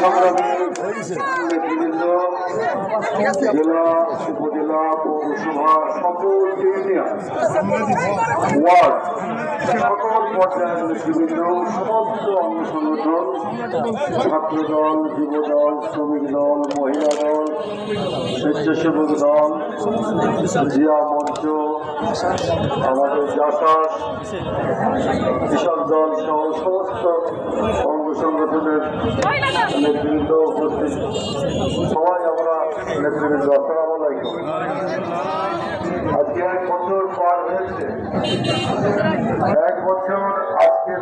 সংগ্রামী নেতৃবৃন্দ, জেলা, উপজেলা, পৌরসভা, সকল ইউনিয়ন, ওয়ার্ড, সকল পর্যায়ের নেতৃবৃন্দ, সমস্ত অঙ্গ সংগঠন, ছাত্রদল, যুবদল, শ্রমিক দল, মহিলা দল, স্বেচ্ছাসেবক দল, জিয়া মঞ্চ, আমাদের জাসাস, কৃষক দল সহ সমস্ত অঙ্গ সংগঠনের নেতৃবৃন্দ উপস্থিত, সবাই আমরা নেতৃবৃন্দ, আসসালামু আলাইকুম। আজকে 1 বছর পার হয়েছে। 1 বছর আজকে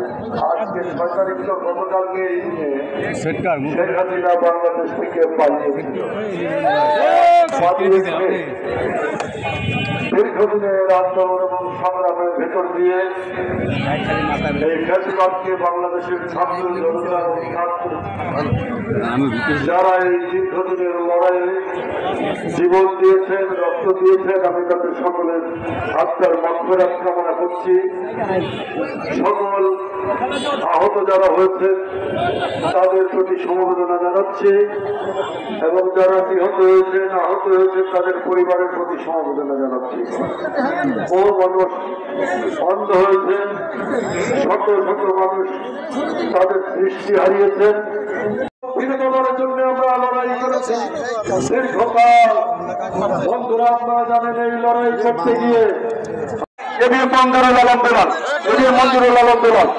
6 তারিখ তো গতকালকে শেখ হাসিনা বাংলাদেশ থেকে পালিয়েছিল। দীর্ঘদিনের আন্দোলন এবং সংগ্রামের ভেতর দিয়ে এই ফ্যাসিবাদকে বাংলাদেশের ছাত্র জনতা যারা এই দীর্ঘদিনের লড়াইয়ে জীবন দিয়েছেন, রক্ত দিয়েছেন, আমি তাদের সকলের আত্মার মাগফিরাত কামনা করছি। সকল আহত যারা হয়েছে তাদের প্রতি সমবেদনা জানাচ্ছি এবং যারা নিহত হয়েছেন, আহত হয়েছেন তাদের পরিবারের প্রতি সমবেদনা জানাচ্ছি। বহু মানুষ অন্ধ হয়েছেন, শত শত মানুষ তাদের দৃষ্টি হারিয়েছেন। বিনোদনের জন্য আমরা লড়াই করেছি দীর্ঘকাল। বন্ধুরা, আপনারা জানেন এই লড়াই করতে গিয়ে মঞ্জুরুল আলম বেলাল, মঞ্জুরুল আলম বেলাল